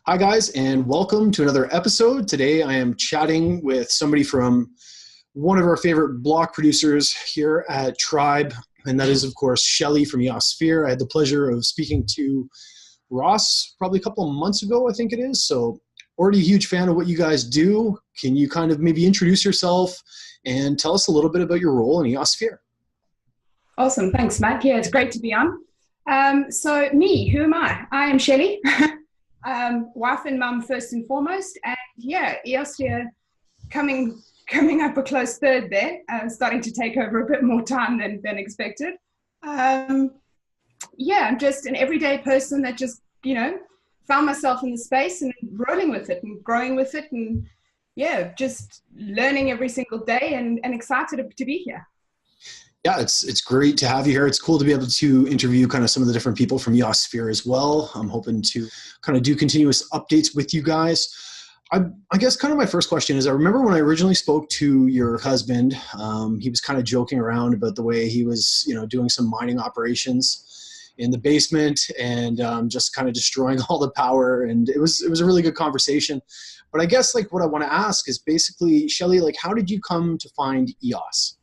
Hi guys, and welcome to another episode. Today I am chatting with somebody from one of our favorite block producers here at Trybe, and that is of course Shelly from EOSphere. I had the pleasure of speaking to Ross probably a couple of months ago, I think it is. So already a huge fan of what you guys do. Can you kind of maybe introduce yourself and tell us a little bit about your role in EOSphere? Awesome, thanks Matt. Yeah, it's great to be on. So me, who am I? I am Shelly. Wife and mum first and foremost, and yeah, EOSphere coming up a close third there, starting to take over a bit more time than expected. Yeah, I'm just an everyday person that just found myself in the space and rolling with it and growing with it, and yeah, just learning every single day and excited to be here. Yeah, it's great to have you here. It's cool to be able to interview kind of some of the different people from EOSphere as well. I'm hoping to kind of do continuous updates with you guys. I guess kind of my first question is, I remember when I originally spoke to your husband, he was kind of joking around about the way he was, doing some mining operations in the basement and just kind of destroying all the power. And it was a really good conversation. But I guess like what I want to ask is basically, Shelly, like how did you come to find EOS?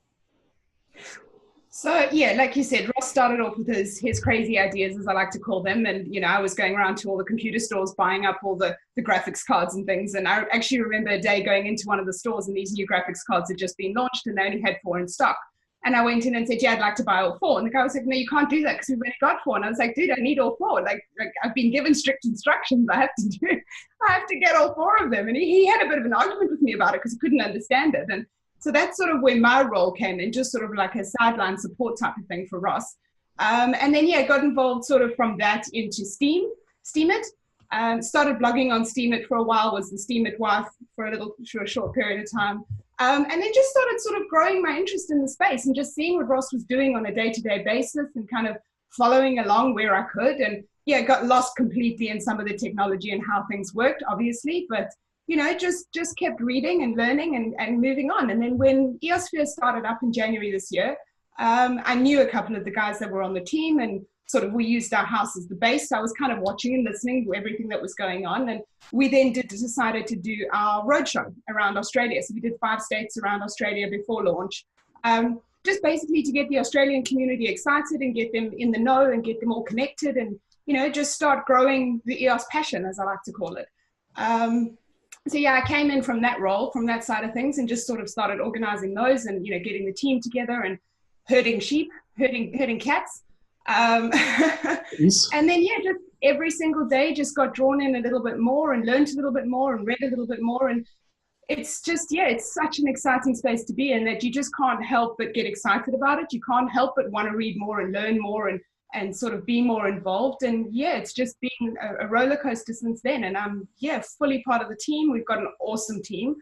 So yeah, like you said, Ross started off with his crazy ideas, as I like to call them. And, I was going around to all the computer stores, buying up all the graphics cards and things. And I actually remember a day going into one of the stores and these new graphics cards had just been launched and they only had 4 in stock. And I went in and said, yeah, I'd like to buy all 4. And the guy was like, no, you can't do that because we've already got 4. And I was like, dude, I need all 4. Like I've been given strict instructions. I have to get all 4 of them. And he had a bit of an argument with me about it because he couldn't understand it. And so that's sort of where my role came in, just sort of like a sideline support type of thing for Ross. And then, yeah, got involved sort of from that into Steemit. Started blogging on Steemit for a while, was the Steemit wife for a short period of time. And then just started sort of growing my interest in the space and just seeing what Ross was doing on a day-to-day basis and kind of following along where I could. And yeah, got lost completely in some of the technology and how things worked, obviously, but just kept reading and learning and moving on. And then when EOSphere started up in January this year, I knew a couple of the guys that were on the team and sort of we used our house as the base. So I was kind of watching and listening to everything that was going on. And we then decided to do our roadshow around Australia. So we did 5 states around Australia before launch, just basically to get the Australian community excited and get them in the know and get them all connected and, just start growing the EOS passion, as I like to call it. So yeah, I came in from that role, from that side of things, and just sort of started organizing those and, getting the team together and herding sheep, herding cats. Yes. And then, yeah, just every single day just got drawn in a little bit more and learned a little bit more and read a little bit more. And it's just, yeah, it's such an exciting space to be in that you just can't help but get excited about it. You can't help but want to read more and learn more and sort of be more involved. And yeah, it's just been a roller coaster since then. And I'm, yeah, fully part of the team. We've got an awesome team.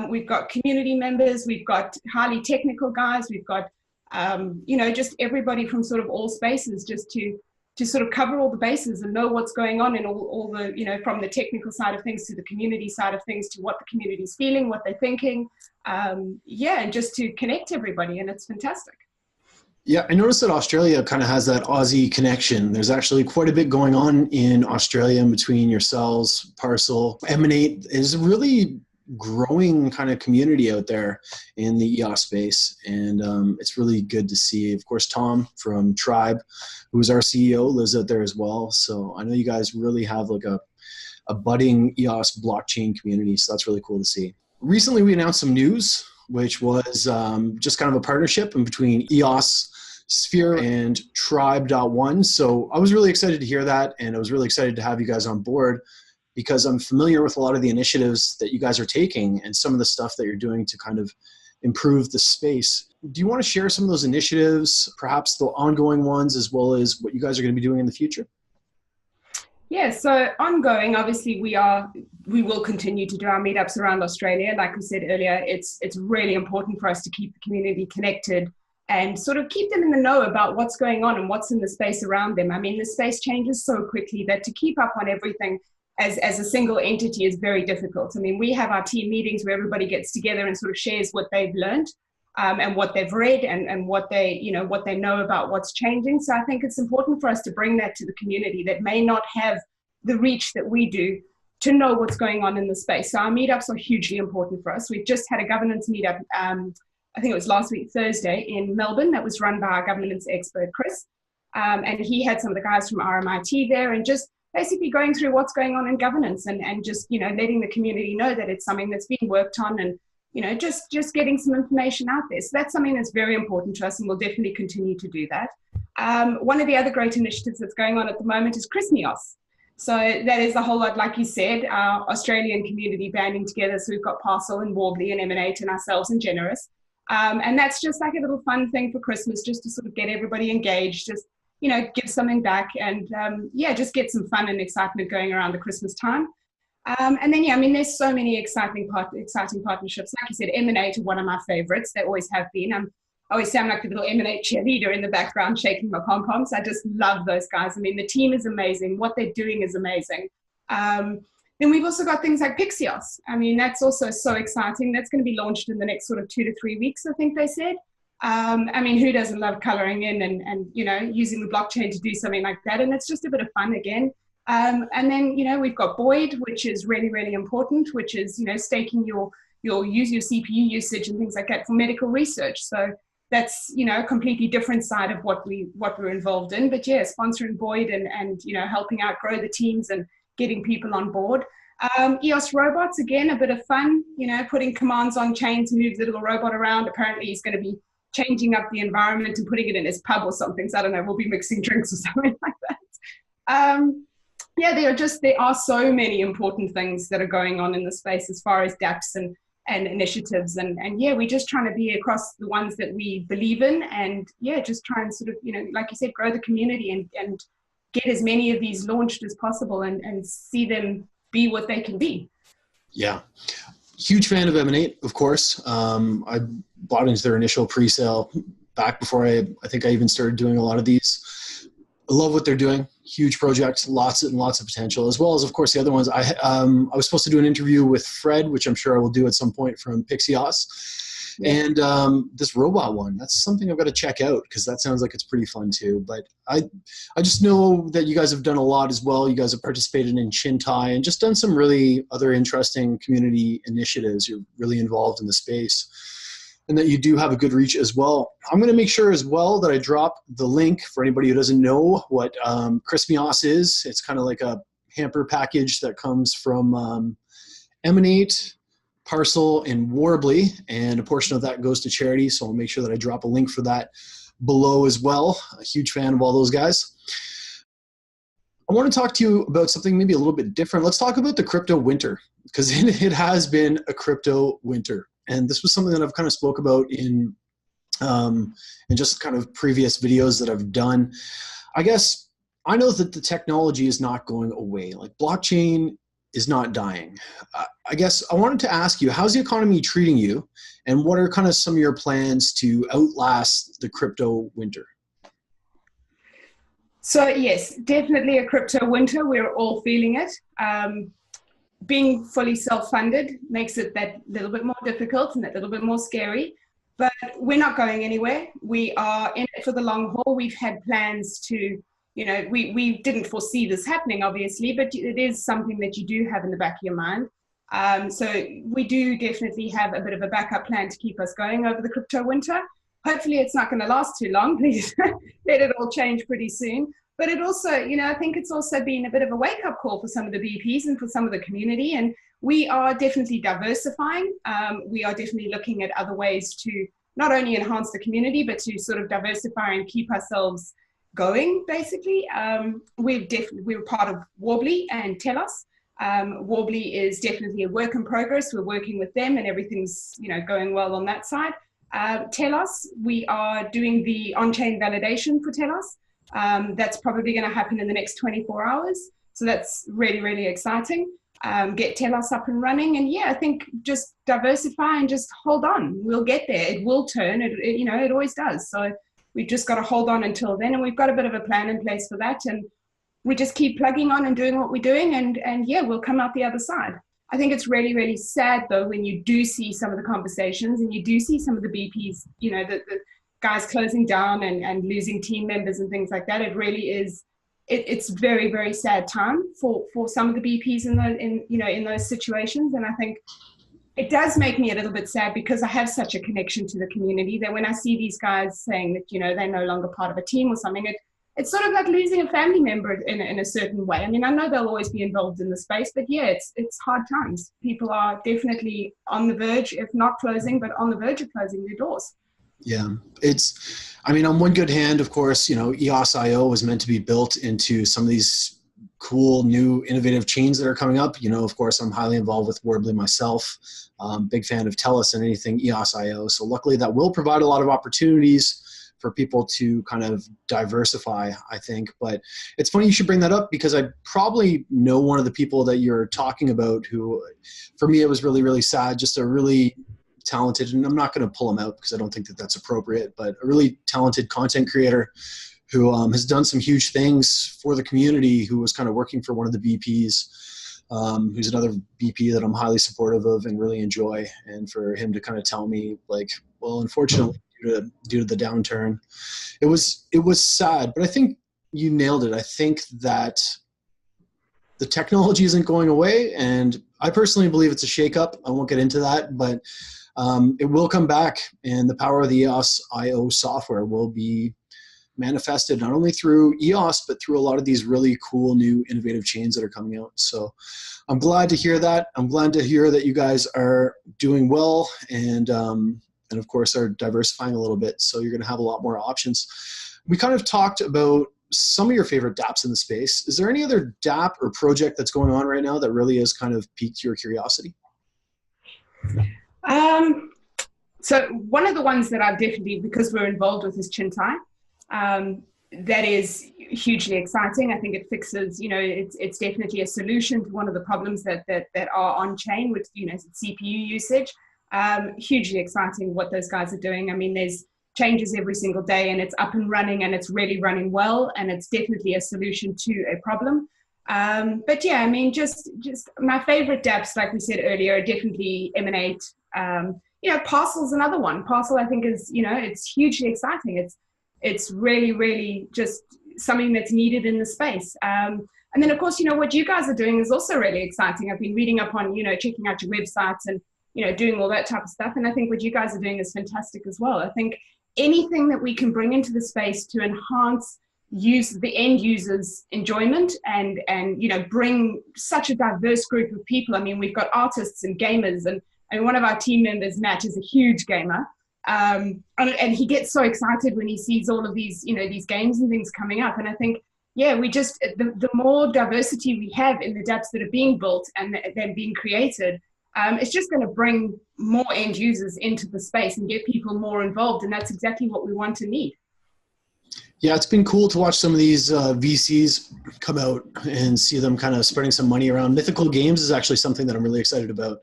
We've got community members. We've got highly technical guys. We've got, just everybody from sort of all spaces just to sort of cover all the bases and know what's going on in all the, from the technical side of things to the community side of things to what the community's feeling, what they're thinking. And just to connect everybody. And it's fantastic. Yeah, I noticed that Australia kind of has that Aussie connection. There's actually quite a bit going on in Australia in between yourselves, Parcel, Emanate. Is a really growing kind of community out there in the EOS space. And it's really good to see. Of course, Tom from Trybe, who's our CEO, lives out there as well. So I know you guys really have like a budding EOS blockchain community. So that's really cool to see. Recently, we announced some news, which was just kind of a partnership in between EOSphere and Trybe.one. So I was really excited to hear that, and I was really excited to have you guys on board because I'm familiar with a lot of the initiatives that you guys are taking and some of the stuff that you're doing to kind of improve the space. Do you want to share some of those initiatives, perhaps the ongoing ones, as well as what you guys are going to be doing in the future? Yeah, so ongoing, obviously we will continue to do our meetups around Australia. Like we said earlier, it's really important for us to keep the community connected and sort of keep them in the know about what's going on and what's in the space around them. I mean, the space changes so quickly that to keep up on everything as a single entity is very difficult. I mean, we have our team meetings where everybody gets together and sort of shares what they've learned and what they've read and what they know about what's changing. So I think it's important for us to bring that to the community that may not have the reach that we do to know what's going on in the space. So our meetups are hugely important for us. We've just had a governance meetup, I think it was last week, Thursday, in Melbourne, that was run by our governance expert, Chris. And he had some of the guys from RMIT there, and just basically going through what's going on in governance, and just, letting the community know that it's something that's being worked on, and, just getting some information out there. So that's something that's very important to us, and we'll definitely continue to do that. One of the other great initiatives that's going on at the moment is ChristmEOS. So that is a whole lot, like you said, our Australian community banding together. So we've got Parcel and Warbly and Emanate and ourselves and Generous. And that's just like a little fun thing for Christmas, just to sort of get everybody engaged, just, give something back, and just get some fun and excitement going around the Christmas time. And then, there's so many exciting partnerships. Like you said, Emanate are one of my favorites. They always have been. I always sound like the little Emanate cheerleader in the background, shaking my pom-poms. I just love those guys. The team is amazing. What they're doing is amazing. Then we've also got things like ChristmEOS. That's also so exciting. That's going to be launched in the next sort of 2 to 3 weeks, I think they said. Who doesn't love coloring in and using the blockchain to do something like that? And it's just a bit of fun again. And then, we've got Boyd, which is really, really important, which is, staking your CPU usage and things like that for medical research. So that's, a completely different side of what we're involved in. But yeah, sponsoring Boyd and helping out grow the teams and getting people on board. EOS robots, again, a bit of fun, putting commands on chain to move the little robot around. Apparently he's going to be changing up the environment and putting it in his pub or something. So I don't know, we'll be mixing drinks or something like that. There are so many important things that are going on in the space as far as Dapps and initiatives. And we're just trying to be across the ones that we believe in, and just try and sort of, like you said, grow the community and get as many of these launched as possible and see them be what they can be. Yeah. Huge fan of Emanate, of course. I bought into their initial pre-sale back before I think I even started doing a lot of these. I love what they're doing. Huge project, lots and lots of potential, as well as, of course, the other ones. I was supposed to do an interview with Fred, which I'm sure I will do at some point, from ChristmEOS. Yeah. And this robot one, that's something I've got to check out, because that sounds like it's pretty fun too. But I just know that you guys have done a lot as well. You guys have participated in Chintai and just done some really other interesting community initiatives. You're really involved in the space, and that you do have a good reach as well. I'm going to make sure as well that I drop the link for anybody who doesn't know what ChristmEOS is. It's kind of like a hamper package that comes from Emanate, Parcel, and Warbly, and a portion of that goes to charity. So I'll make sure that I drop a link for that below as well. A huge fan of all those guys. I want to talk to you about something maybe a little bit different. Let's talk about the crypto winter, because it has been a crypto winter. And this was something that I've kind of spoke about in just kind of previous videos that I've done. I guess I know that the technology is not going away. Like, blockchain is not dying. I guess I wanted to ask you, how's the economy treating you, and what are kind of some of your plans to outlast the crypto winter? So yes, definitely a crypto winter. We're all feeling it. Being fully self-funded makes it that little bit more difficult and that little bit more scary, but we're not going anywhere. We are in it for the long haul. We've had plans to, we didn't foresee this happening, obviously, but it is something that you do have in the back of your mind. So we do definitely have a bit of a backup plan to keep us going over the crypto winter. Hopefully it's not going to last too long. Please let it all change pretty soon. But it also, I think it's also been a bit of a wake-up call for some of the BPs and for some of the community. And we are definitely diversifying. We are definitely looking at other ways to not only enhance the community, but to sort of diversify and keep ourselves going, basically. We're part of Warbly and Telos. Warbly is definitely a work in progress. We're working with them, and everything's going well on that side. Telos, we are doing the on-chain validation for Telos. That's probably going to happen in the next 24 hours. So that's really, really exciting. Get Telos up and running. And I think just diversify and just hold on. We'll get there. It will turn. It always does. So we've just got to hold on until then. And we've got a bit of a plan in place for that. And we just keep plugging on and doing what we're doing. And we'll come out the other side. I think it's really, really sad, though, when you do see some of the conversations and you do see some of the BPs, the guys closing down and losing team members and things like that. It really is it's very, very sad time for some of the BPs in those situations. And I think it does make me a little bit sad because I have such a connection to the community that when I see these guys saying that, they're no longer part of a team or something, it's sort of like losing a family member in a certain way. I mean, I know they'll always be involved in the space, but yeah, it's hard times. People are definitely on the verge, if not closing, but on the verge of closing their doors. Yeah, on one good hand, of course, EOS.io was meant to be built into some of these cool, new, innovative chains that are coming up. Of course, I'm highly involved with Warbly myself. Big fan of Tellus and anything EOS.io. So luckily that will provide a lot of opportunities for people to kind of diversify, I think. But it's funny you should bring that up because I probably know one of the people that you're talking about who, for me, it was really, really sad, just a really talented, and I'm not going to pull him out because I don't think that that's appropriate, but a really talented content creator who has done some huge things for the community, who was kind of working for one of the BPs, who's another BP that I'm highly supportive of and really enjoy. And for him to kind of tell me like, well, unfortunately, due to the downturn, it was sad, but I think you nailed it. I think that the technology isn't going away, and I personally believe it's a shakeup. I won't get into that, but it will come back, and the power of the EOS.io software will be manifested not only through EOS, but through a lot of these really cool new innovative chains that are coming out. So I'm glad to hear that. I'm glad to hear that you guys are doing well and of course are diversifying a little bit. So you're going to have a lot more options. We kind of talked about some of your favorite dApps in the space. Is there any other dApp or project that's going on right now that really has kind of piqued your curiosity? So one of the ones that I've definitely, because we're involved with, is Chintai. That is hugely exciting. I think it fixes, it's definitely a solution to one of the problems that are on chain with, CPU usage. Hugely exciting what those guys are doing. I mean, there's changes every single day and it's up and running and it's really running well. And it's definitely a solution to a problem. But yeah, I mean, just my favorite dApps, like we said earlier, are definitely Emanate. Parcel's another one. Parcel, I think, is, it's hugely exciting. It's really, really just something that's needed in the space. And then, of course, what you guys are doing is also really exciting. I've been reading up on, checking out your websites and, doing all that type of stuff. And I think what you guys are doing is fantastic as well. I think anything that we can bring into the space to enhance the end users' enjoyment and bring such a diverse group of people. I mean, we've got artists and gamers, and one of our team members, Matt, is a huge gamer. And he gets so excited when he sees all of these, these games and things coming up. And I think, yeah, the more diversity we have in the dApps that are being built and then being created, it's just going to bring more end users into the space and get people more involved. And that's exactly what we want and need. Yeah, it's been cool to watch some of these VCs come out and see them kind of spreading some money around. Mythical Games is actually something that I'm really excited about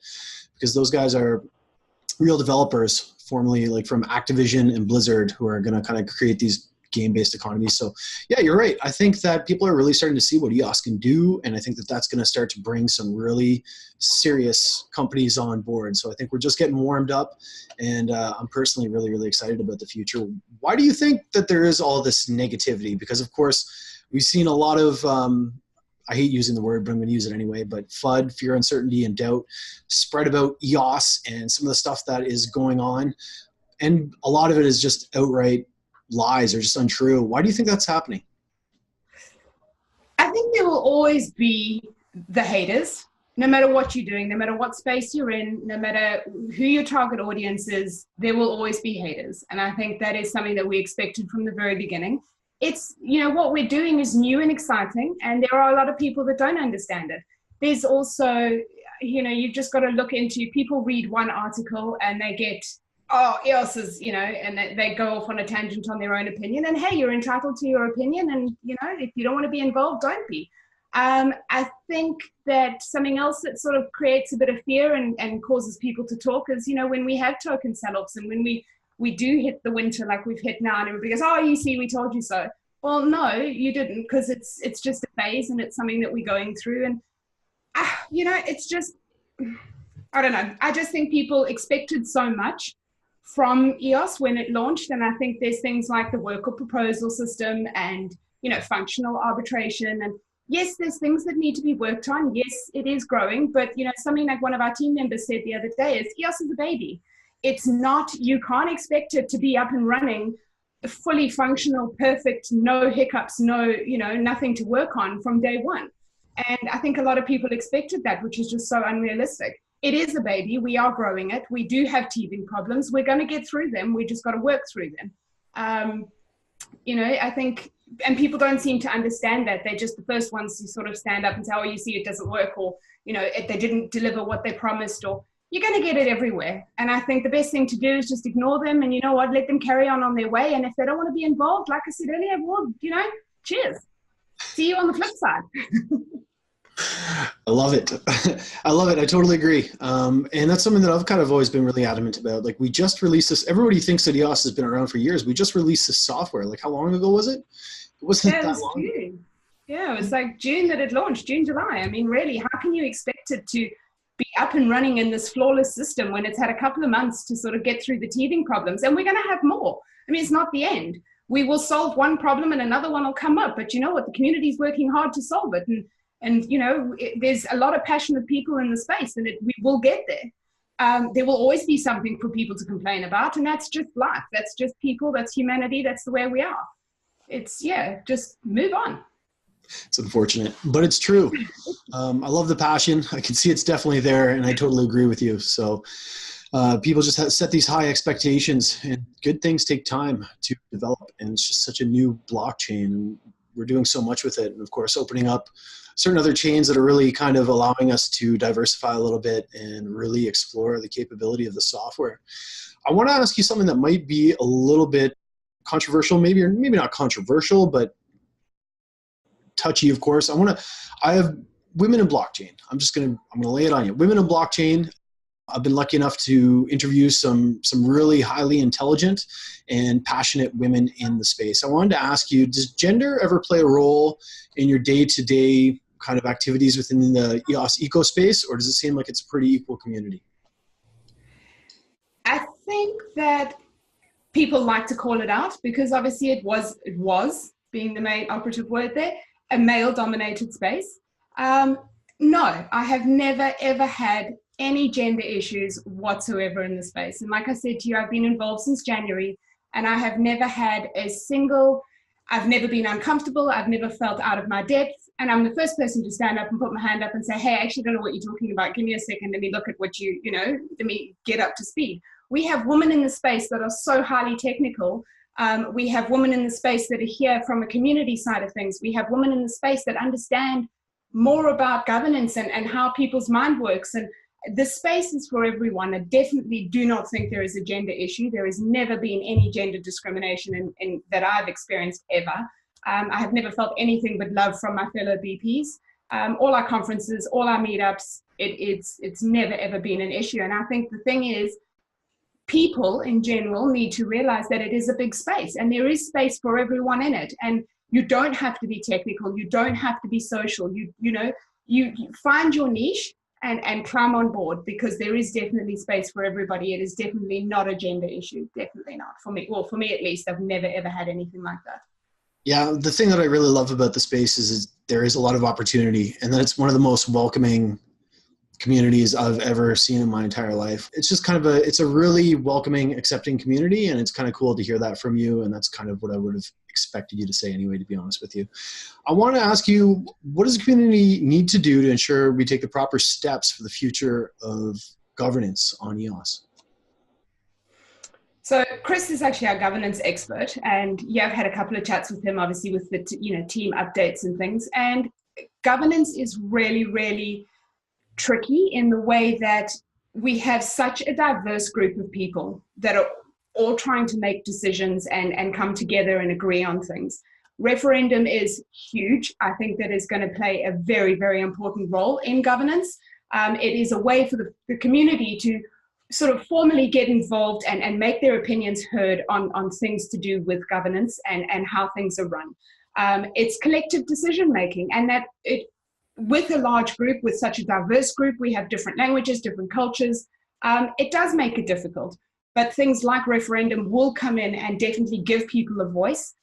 because those guys are real developers, formerly like from Activision and Blizzard, who are going to kind of create these game-based economies. So yeah, you're right. I think that people are really starting to see what EOS can do, and I think that that's going to start to bring some really serious companies on board. So I think we're just getting warmed up, and I'm personally really, really excited about the future. Why do you think that there is all this negativity? Because of course, we've seen a lot of I hate using the word, but I'm going to use it anyway, but FUD, fear, uncertainty, and doubt spread about EOS and some of the stuff that is going on. And a lot of it is just outright lies or just untrue. Why do you think that's happening? I think there will always be the haters, no matter what you're doing, no matter what space you're in, no matter who your target audience is, there will always be haters. And I think that is something that we expected from the very beginning. It's, what we're doing is new and exciting, and there are a lot of people that don't understand it. There's also, you've just got to look into, people read one article and they get, oh, EOS is, and they go off on a tangent on their own opinion. And hey, you're entitled to your opinion. And, if you don't want to be involved, don't be. I think that something else that sort of creates a bit of fear and causes people to talk is, when we have token sell-offs and when we do hit the winter like we've hit now and everybody goes, oh, you see, we told you so. Well, no, you didn't, because it's just a phase and it's something that we're going through. And, it's just, I don't know. I just think people expected so much from EOS when it launched. And I think there's things like the worker proposal system and, functional arbitration. And yes, there's things that need to be worked on. Yes, it is growing, but something like one of our team members said the other day is EOS is a baby. It's not, you can't expect it to be up and running, fully functional, perfect, no hiccups, no, nothing to work on from day one. And I think a lot of people expected that, which is just so unrealistic. It is a baby. We are growing it. We do have teething problems. We're going to get through them. We just got to work through them. I think, and people don't seem to understand that. They're just the first ones to sort of stand up and say, oh, you see, it doesn't work, or, they didn't deliver what they promised, or you're going to get it everywhere. And I think the best thing to do is just ignore them and, let them carry on their way. And if they don't want to be involved, like I said earlier, well, cheers. See you on the flip side. I love it. I love it. I totally agree. And that's something that I've kind of always been really adamant about. Like, we just released this. Everybody thinks that EOS has been around for years. We just released this software. Like, how long ago was it? It wasn't that long. June. Yeah, it was like June that it launched, June, July. I mean, really, how can you expect it to be up and running in this flawless system when it's had a couple of months to sort of get through the teething problems? And we're going to have more. I mean, it's not the end. We will solve one problem and another one will come up. But you know what? The community is working hard to solve it. And there's a lot of passionate people in the space, and we will get there. There will always be something for people to complain about, and that's just life. That's just people. That's humanity. That's the way we are. It's, just move on. It's unfortunate, but it's true. I love the passion. I can see it's definitely there, and I totally agree with you. So people just have set these high expectations, and good things take time to develop. And it's just such a new blockchain, and we're doing so much with it. And of course, opening up certain other chains that are really kind of allowing us to diversify a little bit and really explore the capability of the software. I want to ask you something that might be a little bit controversial, maybe, or maybe not controversial, but touchy, of course. I have women in blockchain. I'm going to lay it on you. Women in blockchain. I've been lucky enough to interview some really highly intelligent and passionate women in the space. I wanted to ask you, does gender ever play a role in your day-to-day kind of activities within the EOS eco space, or does it seem like it's a pretty equal community? I think that people like to call it out because obviously it was being the main operative word there, a male-dominated space. No, I have never, ever had any gender issues whatsoever in the space. And like I said to you, I've been involved since January, and I have never had I've never been uncomfortable. I've never felt out of my depth. And I'm the first person to stand up and put my hand up and say, hey, I actually don't know what you're talking about. Give me a second. Let me look at what let me get up to speed. We have women in the space that are so highly technical. We have women in the space that are here from a community side of things. We have women in the space that understand more about governance and how people's mind works. And the space is for everyone. I definitely do not think there is a gender issue. There has never been any gender discrimination in that I've experienced ever. I have never felt anything but love from my fellow BPs. All our conferences, all our meetups, it's never ever been an issue. And I think the thing is, people in general need to realize that it is a big space and there is space for everyone in it. And you don't have to be technical. You don't have to be social. You find your niche and climb on board, because there is definitely space for everybody. It is definitely not a gender issue. Definitely not for me. Well, for me at least, I've never ever had anything like that. Yeah, the thing that I really love about the space is there is a lot of opportunity, and that it's one of the most welcoming communities I've ever seen in my entire life. It's just kind of it's a really welcoming, accepting community, and it's kind of cool to hear that from you, and that's kind of what I would have expected you to say anyway, to be honest with you. I want to ask you, what does the community need to do to ensure we take the proper steps for the future of governance on EOS? So Chris is actually our governance expert, and I've had a couple of chats with him, obviously with the team updates and things. And governance is really, really tricky in the way that we have such a diverse group of people that are all trying to make decisions and come together and agree on things. Referendum is huge. I think that is going to play a very, very important role in governance. It is a way for the community to sort of formally get involved and make their opinions heard on things to do with governance and how things are run. It's collective decision making, and that with a large group, with such a diverse group, we have different languages, different cultures. It does make it difficult, but things like referendum will come in and definitely give people a voice.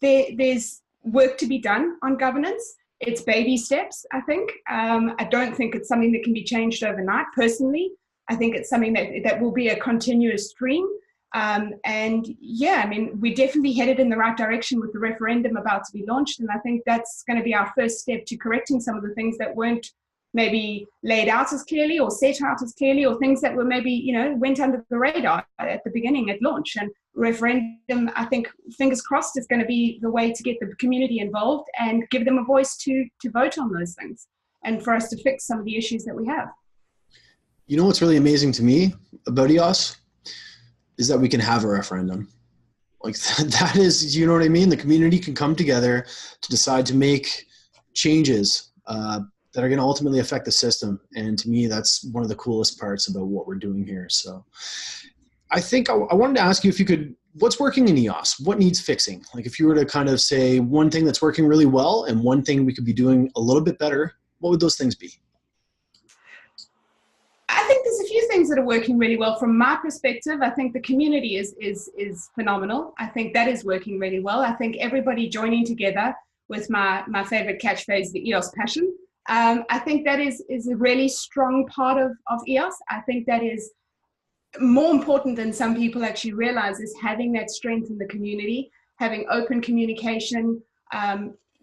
There's work to be done on governance. It's baby steps, I think. I don't think it's something that can be changed overnight, personally. I think it's something that will be a continuous stream. And yeah, I mean, we're definitely headed in the right direction with the referendum about to be launched. And I think that's going to be our first step to correcting some of the things that weren't maybe laid out as clearly or set out as clearly, or things that were maybe, you know, went under the radar at the beginning, at launch. And referendum, I think, fingers crossed, is going to be the way to get the community involved and give them a voice to vote on those things, and for us to fix some of the issues that we have. You know what's really amazing to me about EOS is that we can have a referendum. Like that is, you know what I mean? The community can come together to decide to make changes that are going to ultimately affect the system. And to me, that's one of the coolest parts about what we're doing here. So I think I wanted to ask you if you could, what's working in EOS? What needs fixing? Like if you were to kind of say one thing that's working really well and one thing we could be doing a little bit better, what would those things be? I think there's a few things that are working really well from my perspective. I think the community is phenomenal. I think that is working really well. I think everybody joining together with my favorite catchphrase, the EOS passion. I think that is a really strong part of EOS. I think that is more important than some people actually realize, is having that strength in the community, having open communication.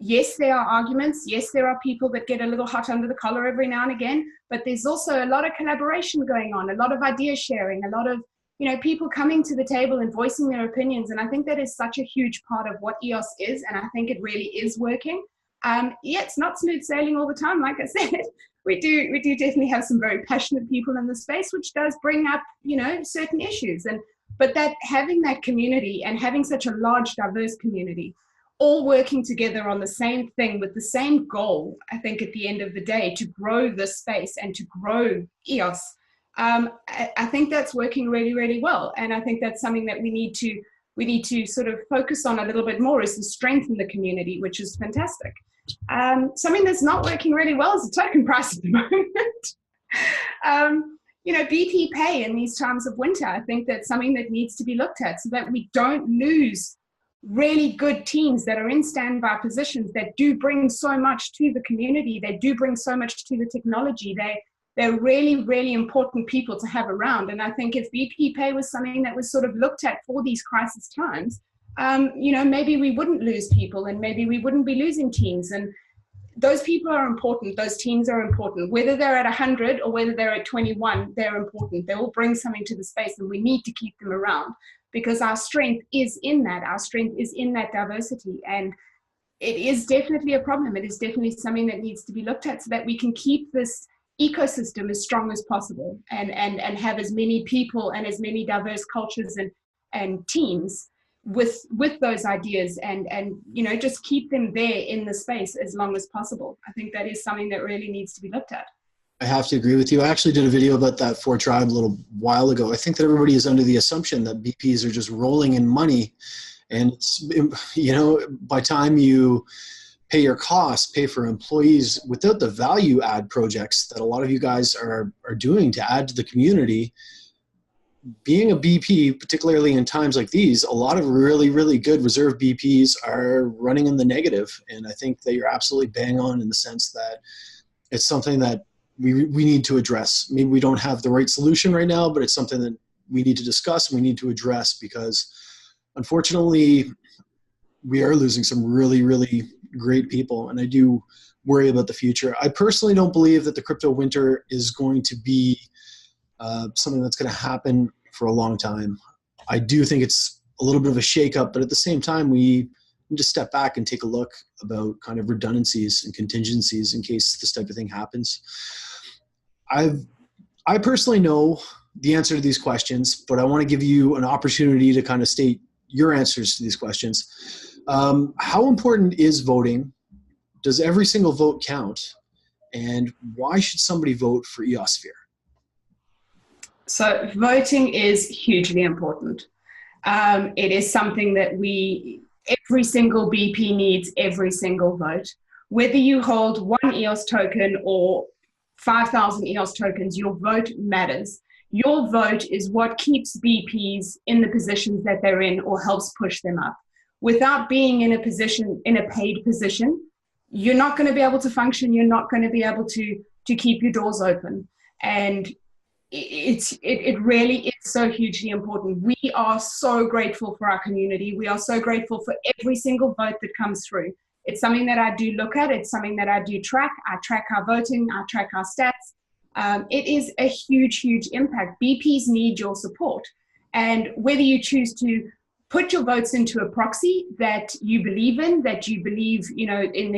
Yes, there are arguments. Yes, there are people that get a little hot under the collar every now and again, but there's also a lot of collaboration going on, a lot of idea sharing, a lot of, you know, people coming to the table and voicing their opinions. And I think that is such a huge part of what EOS is. And I think it really is working. Yeah, it's not smooth sailing all the time. Like I said, we do definitely have some very passionate people in the space, which does bring up, you know, certain issues. But that having that community and having such a large, diverse community, all working together on the same thing with the same goal, I think at the end of the day, to grow this space and to grow EOS, I think that's working really, really well. And I think that's something that we need to sort of focus on a little bit more, is the strength in the community, which is fantastic. Something that's not working really well is the token price at the moment. You know, BP pay in these times of winter, I think that's something that needs to be looked at, so that we don't lose really good teams that are in standby positions, that do bring so much to the community, they do bring so much to the technology. They're really, really important people to have around. And I think if BP pay was something that was sort of looked at for these crisis times, you know, maybe we wouldn't lose people, and maybe we wouldn't be losing teams. And those people are important. Those teams are important. Whether they're at 100 or whether they're at 21, they're important. They will bring something to the space, and we need to keep them around, because our strength is in that. Our strength is in that diversity. And it is definitely a problem. It is definitely something that needs to be looked at, so that we can keep this ecosystem as strong as possible, and have as many people and as many diverse cultures and teams with those ideas, and you know, just keep them there in the space as long as possible. I think that is something that really needs to be looked at. I have to agree with you. I actually did a video about that for Trybe a little while ago. I think that everybody is under the assumption that BPs are just rolling in money, and it's, you know, by time you pay your costs, pay for employees, without the value add projects that a lot of you guys are doing to add to the community, being a BP, particularly in times like these, a lot of really, really good reserve BPs are running in the negative. And I think that you're absolutely bang on in the sense that it's something that we need to address. Maybe we don't have the right solution right now, but it's something that we need to discuss and we need to address, because unfortunately we are losing some really, really great people. And I do worry about the future. I personally don't believe that the crypto winter is going to be something that's going to happen for a long time. I do think it's a little bit of a shakeup, but at the same time, we need to step back and take a look about kind of redundancies and contingencies in case this type of thing happens. I personally know the answer to these questions, but I want to give you an opportunity to kind of state your answers to these questions. How important is voting? Does every single vote count? And why should somebody vote for EOSphere? So voting is hugely important. It is something that every single BP needs every single vote. Whether you hold 1 EOS token or 5,000 EOS tokens, your vote matters. Your vote is what keeps BPs in the positions that they're in or helps push them up. without being in a position, in a paid position, you're not going to be able to function. You're not going to be able to keep your doors open. And it really is so hugely important. We are so grateful for our community. We are so grateful for every single vote that comes through. It's something that I do look at. It's something that I do track. I track our voting. I track our stats. It is a huge, huge impact. BPs need your support. And whether you choose to put your votes into a proxy that you believe in, that you believe, you know, in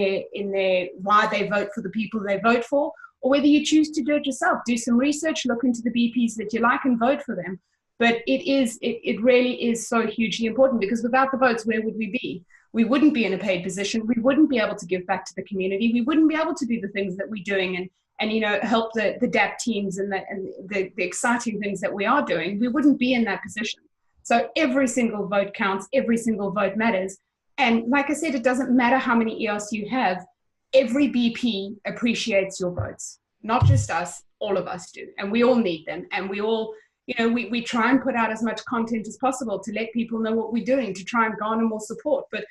their why they vote for the people they vote for, or whether you choose to do it yourself, do some research, look into the BPs that you like and vote for them. But it really is so hugely important, because without the votes, where would we be? We wouldn't be in a paid position. We wouldn't be able to give back to the community. We wouldn't be able to do the things that we're doing and you know, help the DAP teams and the exciting things that we are doing. We wouldn't be in that position. So every single vote counts. Every single vote matters. And like I said, it doesn't matter how many EOS you have. Every BP appreciates your votes, not just us, all of us do. And we all need them. And we all, you know, we try and put out as much content as possible to let people know what we're doing, to try and garner more support. But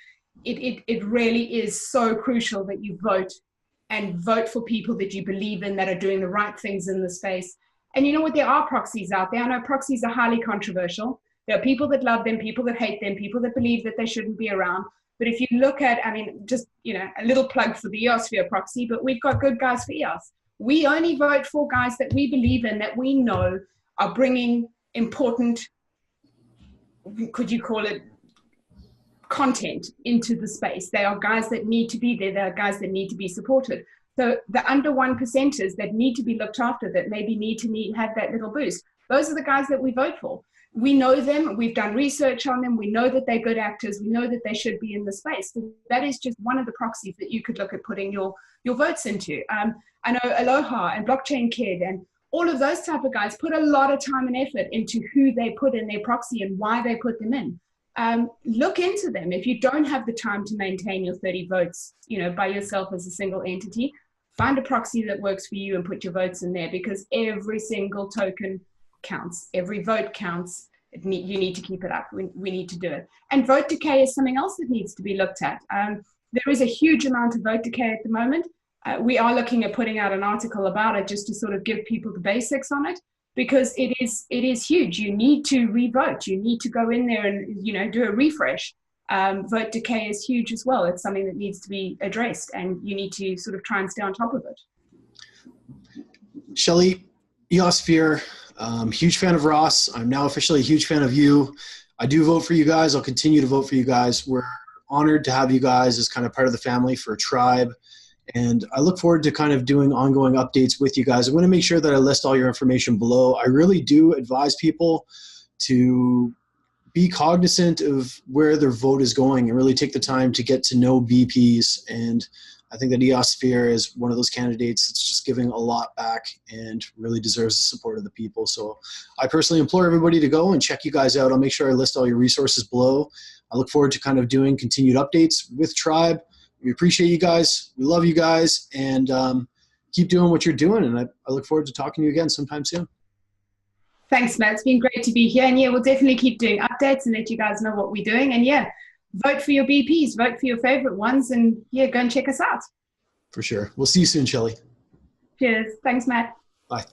it really is so crucial that you vote, and vote for people that you believe in, that are doing the right things in the space. And you know what? There are proxies out there. I know proxies are highly controversial. There are people that love them, people that hate them, people that believe that they shouldn't be around. But if you look at, I mean, just, you know, a little plug for the EOSphere proxy, but we've got good guys for EOS. We only vote for guys that we believe in, that we know are bringing important, could you call it, content into the space. They are guys that need to be there. They are guys that need to be supported. So the under 1%ers that need to be looked after, that maybe need to have that little boost, those are the guys that we vote for. We know them. We've done research on them. We know that they're good actors. We know that they should be in the space. So that is just one of the proxies that you could look at putting your votes into. I know Aloha and Blockchain Kid and all of those type of guys put a lot of time and effort into who they put in their proxy and why they put them in. Look into them. If you don't have the time to maintain your 30 votes, you know, by yourself as a single entity, find a proxy that works for you and put your votes in there, because every single token counts. Every vote counts. You need to keep it up. We need to do it. And vote decay is something else that needs to be looked at. There is a huge amount of vote decay at the moment. We are looking at putting out an article about it, just to sort of give people the basics on it, because it is huge. You need to re-vote. You need to go in there and, you know, do a refresh. Vote decay is huge as well. It's something that needs to be addressed, and you need to sort of try and stay on top of it. Shelly, EOSphere, huge fan of Ross. I'm now officially a huge fan of you. I do vote for you guys. I'll continue to vote for you guys. We're honored to have you guys as kind of part of the family for Trybe. And I look forward to kind of doing ongoing updates with you guys. I'm going to make sure that I list all your information below. I really do advise people to be cognizant of where their vote is going and really take the time to get to know BPs. And I think that EOSphere is one of those candidates that's just giving a lot back and really deserves the support of the people. So I personally implore everybody to go and check you guys out. I'll make sure I list all your resources below. I look forward to kind of doing continued updates with Trybe. We appreciate you guys. We love you guys, and keep doing what you're doing. And I look forward to talking to you again sometime soon. Thanks, Matt. It's been great to be here. And yeah, we'll definitely keep doing updates and let you guys know what we're doing. And yeah, vote for your BPs, vote for your favorite ones, and yeah, go and check us out. For sure. We'll see you soon, Shelly. Cheers. Thanks, Matt. Bye.